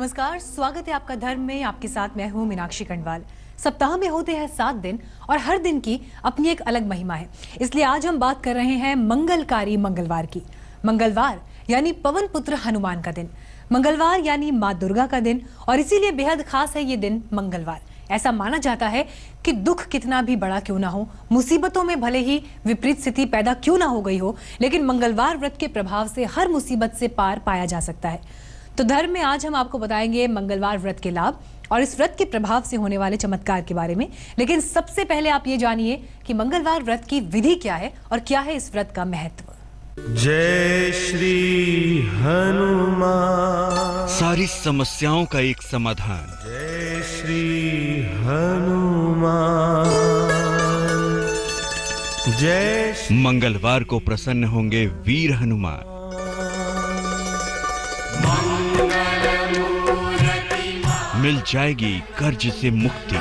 नमस्कार, स्वागत है आपका धर्म में। आपके साथ मैं हूं मीनाक्षी कंडवाल। सप्ताह में होते हैं 7 दिन और हर दिन की अपनी एक अलग महिमा है। इसलिए आज हम बात कर रहे हैं मंगलकारी मंगलवार की। मंगलवार यानी पवन पुत्र हनुमान का दिन, मंगलवार यानी माँ दुर्गा का दिन, और इसीलिए बेहद खास है ये दिन मंगलवार। ऐसा माना जाता है कि दुख कितना भी बड़ा क्यों ना हो, मुसीबतों में भले ही विपरीत स्थिति पैदा क्यों ना हो गई हो, लेकिन मंगलवार व्रत के प्रभाव से हर मुसीबत से पार पाया जा सकता है। तो धर्म में आज हम आपको बताएंगे मंगलवार व्रत के लाभ और इस व्रत के प्रभाव से होने वाले चमत्कार के बारे में। लेकिन सबसे पहले आप ये जानिए कि मंगलवार व्रत की विधि क्या है और क्या है इस व्रत का महत्व। जय श्री हनुमान। सारी समस्याओं का एक समाधान। जय श्री हनुमान। जय मंगलवार को प्रसन्न होंगे वीर हनुमान। मिल जाएगी कर्ज से मुक्ति।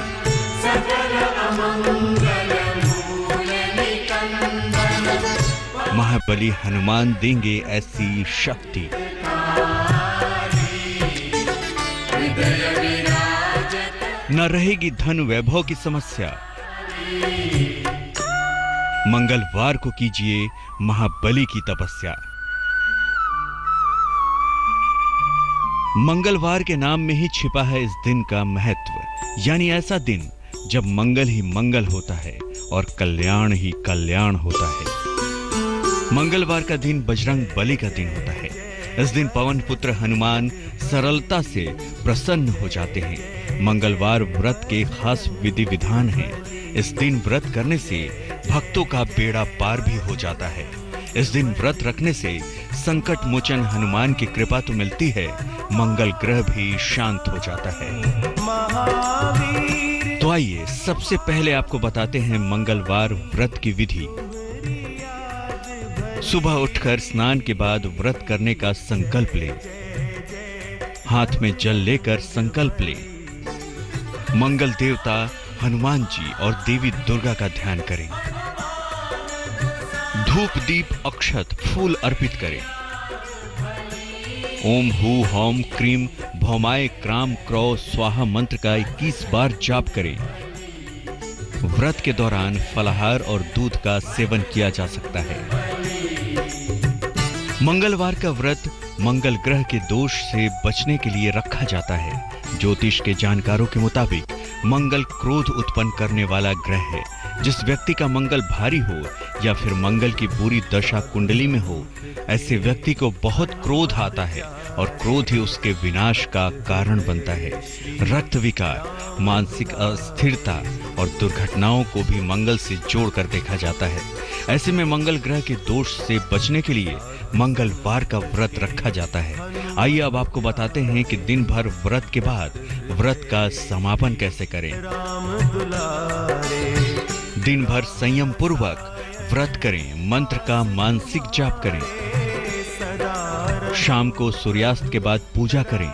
महाबली हनुमान देंगे ऐसी शक्ति। न रहेगी धन वैभव की समस्या। मंगलवार को कीजिए महाबली की तपस्या। मंगलवार के नाम में ही छिपा है इस दिन का महत्व, यानी ऐसा दिन जब मंगल ही मंगल होता है और कल्याण ही कल्याण होता है। मंगलवार का दिन बजरंग बली का दिन होता है। इस दिन पवन पुत्र हनुमान सरलता से प्रसन्न हो जाते हैं। मंगलवार व्रत के खास विधि विधान हैं। इस दिन व्रत करने से भक्तों का बेड़ा पार भी हो जाता है। इस दिन व्रत रखने से संकट मोचन हनुमान की कृपा तो मिलती है, मंगल ग्रह भी शांत हो जाता है। तो आइए सबसे पहले आपको बताते हैं मंगलवार व्रत की विधि। सुबह उठकर स्नान के बाद व्रत करने का संकल्प लें। हाथ में जल लेकर संकल्प लें। मंगल देवता हनुमान जी और देवी दुर्गा का ध्यान करें। धूप दीप अक्षत फूल अर्पित करें। ओम हु होम क्रीम भौमाय क्राम क्रौ स्वाहा मंत्र का 21 बार जाप करें। व्रत के दौरान फलाहार और दूध का सेवन किया जा सकता है। मंगलवार का व्रत मंगल ग्रह के दोष से बचने के लिए रखा जाता है। ज्योतिष के जानकारों के मुताबिक मंगल क्रोध उत्पन्न करने वाला ग्रह है। जिस व्यक्ति का मंगल भारी हो या फिर मंगल की बुरी दशा कुंडली में हो, ऐसे व्यक्ति को बहुत क्रोध आता है और क्रोध ही उसके विनाश का कारण बनता है। रक्त विकार, मानसिक अस्थिरता और दुर्घटनाओं को भी मंगल से जोड़कर देखा जाता है। ऐसे में मंगल ग्रह के दोष से बचने के लिए मंगलवार का व्रत रखा जाता है। आइए अब आपको बताते हैं कि दिन भर व्रत के बाद व्रत का समापन कैसे करें। दिन भर संयम पूर्वक व्रत करें। मंत्र का मानसिक जाप करें। शाम को सूर्यास्त के बाद पूजा करें।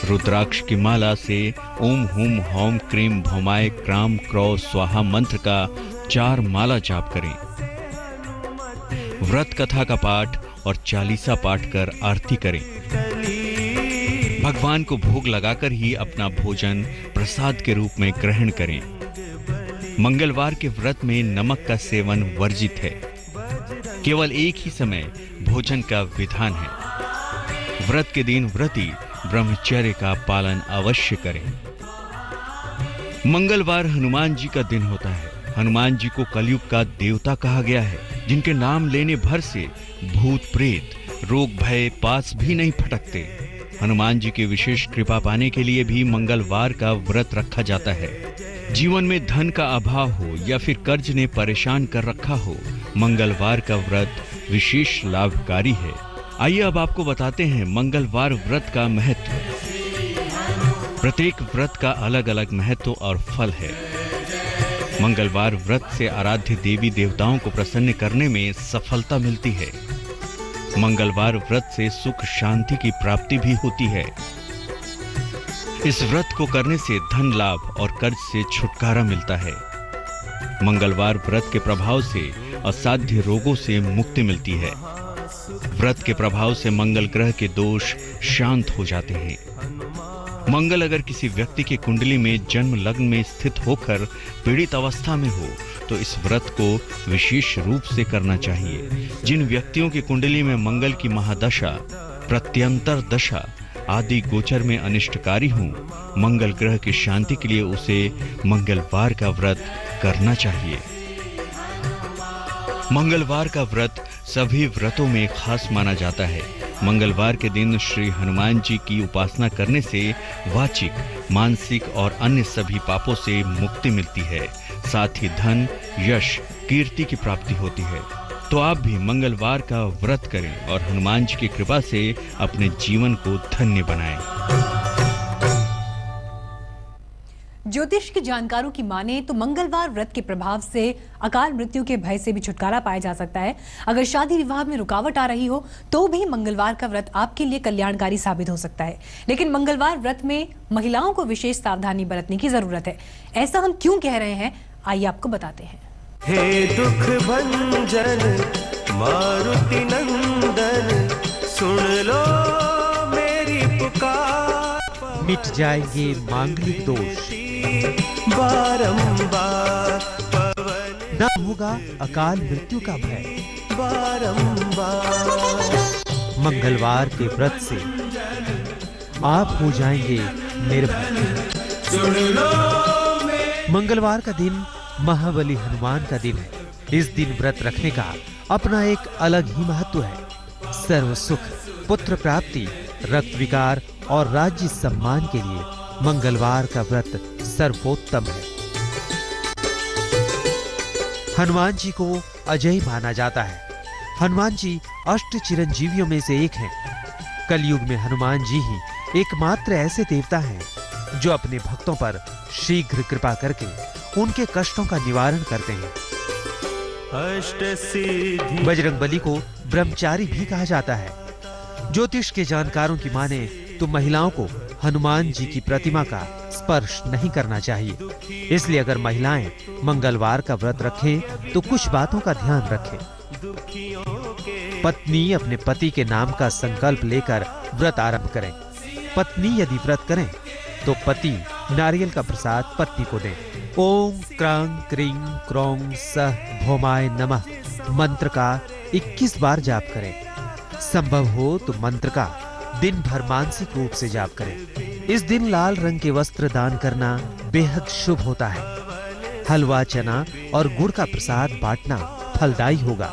रुद्राक्ष की माला से ओम हुम होम क्रीम भौमाय क्राम क्रौ स्वाहा मंत्र का 4 माला जाप करें। व्रत कथा का पाठ और चालीसा पाठ कर आरती करें। भगवान को भोग लगाकर ही अपना भोजन प्रसाद के रूप में ग्रहण करें। मंगलवार के व्रत में नमक का सेवन वर्जित है। केवल एक ही समय भोजन का विधान है। व्रत के दिन व्रती ब्रह्मचर्य का पालन अवश्य करें। मंगलवार हनुमान जी का दिन होता है। हनुमान जी को कलयुग का देवता कहा गया है, जिनके नाम लेने भर से भूत प्रेत रोग भय पास भी नहीं फटकते। हनुमान जी की विशेष कृपा पाने के लिए भी मंगलवार का व्रत रखा जाता है। जीवन में धन का अभाव हो या फिर कर्ज ने परेशान कर रखा हो, मंगलवार का व्रत विशेष लाभकारी है। आइए अब आपको बताते हैं मंगलवार व्रत का महत्व। प्रत्येक व्रत का अलग अलग महत्व और फल है। मंगलवार व्रत से आराध्य देवी देवताओं को प्रसन्न करने में सफलता मिलती है। मंगलवार व्रत से सुख शांति की प्राप्ति भी होती है। इस व्रत को करने से धन लाभ और कर्ज से छुटकारा मिलता है। मंगलवार व्रत के प्रभाव से असाध्य रोगों से मुक्ति मिलती है। व्रत के प्रभाव से मंगल ग्रह के दोष शांत हो जाते हैं। मंगल अगर किसी व्यक्ति की कुंडली में जन्म लग्न में स्थित होकर पीड़ित अवस्था में हो तो इस व्रत को विशेष रूप से करना चाहिए। जिन व्यक्तियों की कुंडली में मंगल की महादशा, प्रत्यंतर दशा आदि गोचर में अनिष्टकारी हो, मंगल ग्रह की शांति के लिए उसे मंगलवार का व्रत करना चाहिए। मंगलवार का व्रत सभी व्रतों में खास माना जाता है। मंगलवार के दिन श्री हनुमान जी की उपासना करने से वाचिक, मानसिक और अन्य सभी पापों से मुक्ति मिलती है। साथ ही धन, यश, कीर्ति की प्राप्ति होती है। तो आप भी मंगलवार का व्रत करें और हनुमान जी की कृपा से अपने जीवन को धन्य बनाएं। ज्योतिष के जानकारों की माने तो मंगलवार व्रत के प्रभाव से अकाल मृत्यु के भय से भी छुटकारा पाया जा सकता है। अगर शादी विवाह में रुकावट आ रही हो तो भी मंगलवार का व्रत आपके लिए कल्याणकारी साबित हो सकता है। लेकिन मंगलवार व्रत में महिलाओं को विशेष सावधानी बरतने की जरूरत है। ऐसा हम क्यों कह रहे हैं, आइए आपको बताते हैं। हे दुख भंजन मारुति नंदन, सुन लो मेरी पुकार। मिट जाएंगे मांगलिक दोष, बारंबार न होगा अकाल मृत्यु का भय। बारंबार मंगलवार के व्रत से आप हो जाएंगे निर्भय। सुन लो मंगलवार का दिन महाबली हनुमान का दिन है। इस दिन व्रत रखने का अपना एक अलग ही महत्व है। सर्व सुख, पुत्र प्राप्ति, रक्त विकार और राज्य सम्मान के लिए मंगलवार का व्रत सर्वोत्तम है। हनुमान जी को अजय माना जाता है। हनुमान जी अष्ट चिरंजीवियों में से एक हैं। कलयुग में हनुमान जी ही एकमात्र ऐसे देवता हैं जो अपने भक्तों पर शीघ्र कृपा करके उनके कष्टों का निवारण करते हैं। अष्ट सिद्धि बजरंगबली को ब्रह्मचारी भी कहा जाता है। ज्योतिष के जानकारों की माने तो महिलाओं को हनुमान जी की प्रतिमा का स्पर्श नहीं करना चाहिए। इसलिए अगर महिलाएं मंगलवार का व्रत रखें तो कुछ बातों का ध्यान रखें। पत्नी अपने पति के नाम का संकल्प लेकर व्रत आरंभ करें। पत्नी यदि व्रत करें तो पति नारियल का प्रसाद पत्नी को दें। ओम क्रां क्रीं क्रों सह भौमाय नमः मंत्र का 21 बार जाप करें। संभव हो तो मंत्र का दिन भर मानसिक रूप से जाप करें। इस दिन लाल रंग के वस्त्र दान करना बेहद शुभ होता है। हलवा, चना और गुड़ का प्रसाद बांटना फलदायी होगा।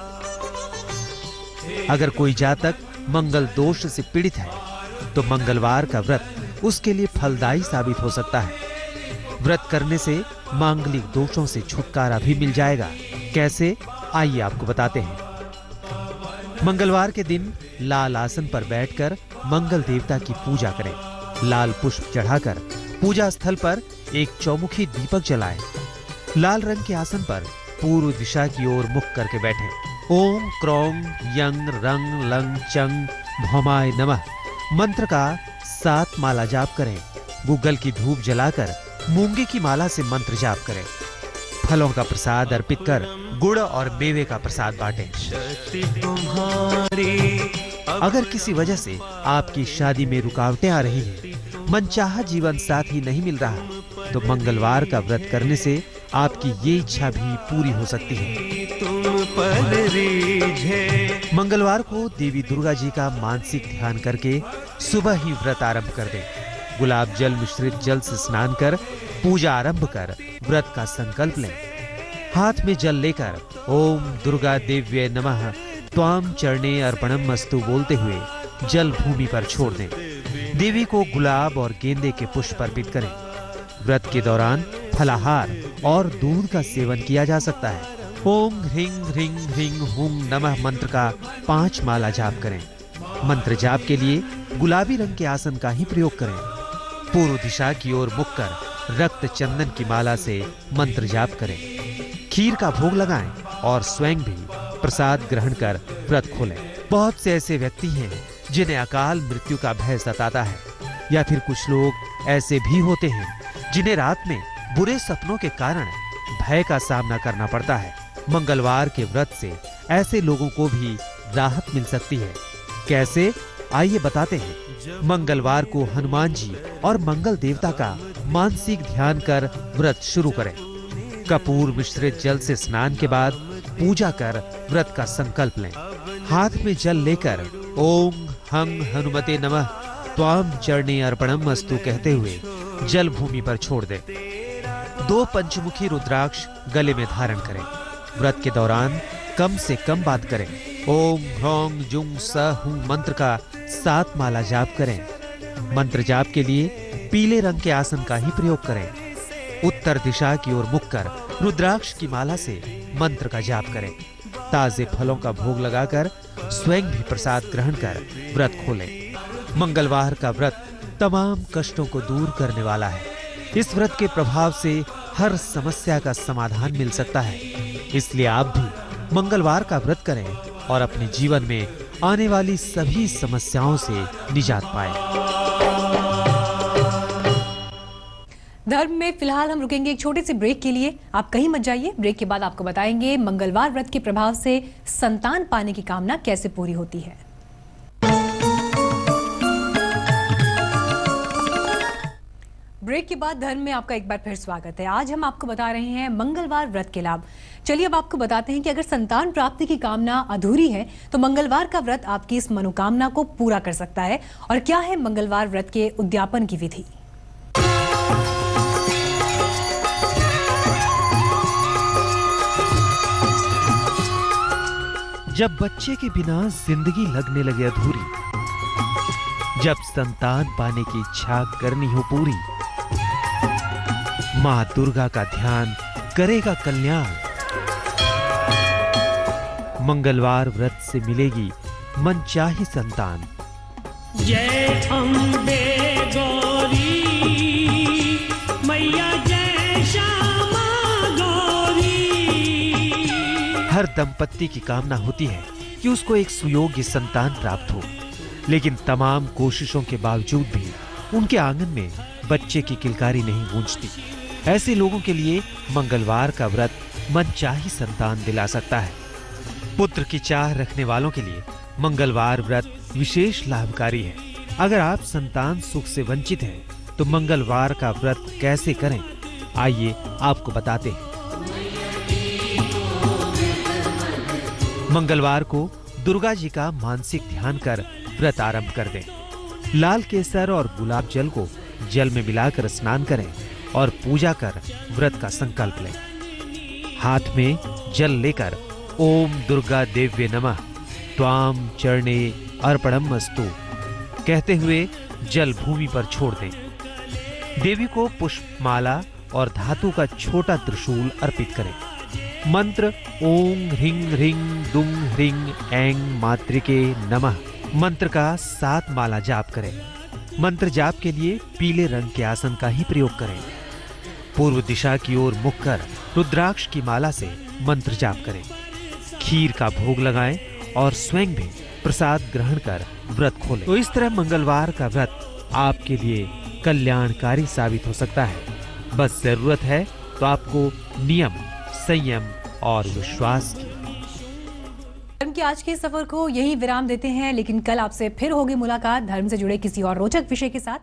अगर कोई जातक मंगल दोष से पीड़ित है तो मंगलवार का व्रत उसके लिए फलदायी साबित हो सकता है। व्रत करने से मांगलिक दोषों से छुटकारा भी मिल जाएगा। कैसे, आइए आपको बताते हैं। मंगलवार के दिन लाल आसन पर बैठकर मंगल देवता की पूजा करें। लाल पुष्प चढ़ाकर पूजा स्थल पर एक चौमुखी दीपक जलाएं। लाल रंग के आसन पर पूर्व दिशा की ओर मुख करके बैठें। ओम क्रों यंग रंग लंग चंग भौमाय नमः मंत्र का 7 माला जाप करें। गूगल की धूप जलाकर मूंगे की माला से मंत्र जाप करें। फलों का प्रसाद अर्पित कर गुड़ और मेवे का प्रसाद बांटें। अगर किसी वजह से आपकी शादी में रुकावटें आ रही हैं, मनचाहा जीवन साथी नहीं मिल रहा, तो मंगलवार का व्रत करने से आपकी ये इच्छा भी पूरी हो सकती है। मंगलवार को देवी दुर्गा जी का मानसिक ध्यान करके सुबह ही व्रत आरंभ कर दें। गुलाब जल मिश्रित जल से स्नान कर पूजा आरंभ कर व्रत का संकल्प लें। हाथ में जल लेकर ओम दुर्गा देव्ये नमः त्वाम चरणे अर्पणम अस्तु बोलते हुए जल भूमि पर छोड़ दें। देवी को गुलाब और गेंदे के पुष्प अर्पित करें। व्रत के दौरान फलाहार और दूध का सेवन किया जा सकता है। ओम ह्रीं ह्रीं ह्रीं हुं नमः मंत्र का 5 माला जाप करें। मंत्र जाप के लिए गुलाबी रंग के आसन का ही प्रयोग करें। पूर्व दिशा की ओर मुख कर रक्त चंदन की माला से मंत्र जाप करें। खीर का भोग लगाएं और स्वयं भी प्रसाद ग्रहण कर व्रत खोलें। बहुत से ऐसे व्यक्ति हैं जिन्हें अकाल मृत्यु का भय सताता है, या फिर कुछ लोग ऐसे भी होते हैं जिन्हें रात में बुरे सपनों के कारण भय का सामना करना पड़ता है। मंगलवार के व्रत से ऐसे लोगों को भी राहत मिल सकती है। कैसे, आइए बताते हैं। मंगलवार को हनुमान जी और मंगल देवता का मानसिक ध्यान कर व्रत शुरू करें। कपूर मिश्रित जल से स्नान के बाद पूजा कर व्रत का संकल्प लें। हाथ में जल लेकर ओम हंग हनुमते नमः त्वाम चरणे अर्पणम अस्तु कहते हुए जल भूमि पर छोड़ दें। 2 पंचमुखी रुद्राक्ष गले में धारण करें। व्रत के दौरान कम से कम बात करें। ओम ह्रौंग जुंग स हूं मंत्र का 7 माला जाप करें। मंत्र जाप के लिए पीले रंग के आसन का ही प्रयोग करें। उत्तर दिशा की ओर मुख कर रुद्राक्ष की माला से मंत्र का जाप करें। ताजे फलों का भोग लगाकर स्वयं भी प्रसाद ग्रहण कर व्रत खोलें। मंगलवार का व्रत तमाम कष्टों को दूर करने वाला है। इस व्रत के प्रभाव से हर समस्या का समाधान मिल सकता है। इसलिए आप भी मंगलवार का व्रत करें और अपने जीवन में आने वाली सभी समस्याओं से निजात पाएं। धर्म में फिलहाल हम रुकेंगे एक छोटे से ब्रेक के लिए। आप कहीं मत जाइए। ब्रेक के बाद आपको बताएंगे मंगलवार व्रत के प्रभाव से संतान पाने की कामना कैसे पूरी होती है। ब्रेक के बाद धर्म में आपका एक बार फिर स्वागत है। आज हम आपको बता रहे हैं मंगलवार व्रत के लाभ। चलिए अब आपको बताते हैं कि अगर संतान प्राप्ति की कामना अधूरी है तो मंगलवार का व्रत आपकी इस मनोकामना को पूरा कर सकता है। और क्या है मंगलवार व्रत के उद्यापन की विधि। जब बच्चे के बिना जिंदगी लगने लगे अधूरी, जब संतान पाने की इच्छा करनी हो पूरी, माँ दुर्गा का ध्यान करेगा कल्याण। मंगलवार व्रत से मिलेगी मनचाही संतान। जय अम्बे गौरी मैया, जय श्यामा गौरी। हर दंपत्ति की कामना होती है कि उसको एक सुयोग्य संतान प्राप्त हो, लेकिन तमाम कोशिशों के बावजूद भी उनके आंगन में बच्चे की किलकारी नहीं गूंजती। ऐसे लोगों के लिए मंगलवार का व्रत मनचाही संतान दिला सकता है। पुत्र की चाह रखने वालों के लिए मंगलवार व्रत विशेष लाभकारी है। अगर आप संतान सुख से वंचित हैं, तो मंगलवार का व्रत कैसे करें, आइए आपको बताते हैं। मंगलवार को दुर्गा जी का मानसिक ध्यान कर व्रत आरंभ कर दें। लाल केसर और गुलाब जल को जल में मिलाकर स्नान करें और पूजा कर व्रत का संकल्प लें। हाथ में जल लेकर ओम दुर्गा देव्ये नमः त्वाम चरणे अर्पणम अस्तु कहते हुए जल भूमि पर छोड़ दें। देवी को पुष्पमाला और धातु का छोटा त्रिशूल अर्पित करें। मंत्र ओम ह्रीं ह्रीं दुं ह्रीं ऐं मातृके नमः मंत्र का 7 माला जाप करें। मंत्र जाप के लिए पीले रंग के आसन का ही प्रयोग करें। पूर्व दिशा की ओर मुख कर रुद्राक्ष की माला से मंत्र जाप करें। खीर का भोग लगाएं और स्वयं भी प्रसाद ग्रहण कर व्रत खोलें। तो इस तरह मंगलवार का व्रत आपके लिए कल्याणकारी साबित हो सकता है। बस जरूरत है तो आपको नियम, संयम और विश्वास की। धर्म के आज के सफर को यही विराम देते हैं, लेकिन कल आपसे फिर होगी मुलाकात धर्म से जुड़े किसी और रोचक विषय के साथ।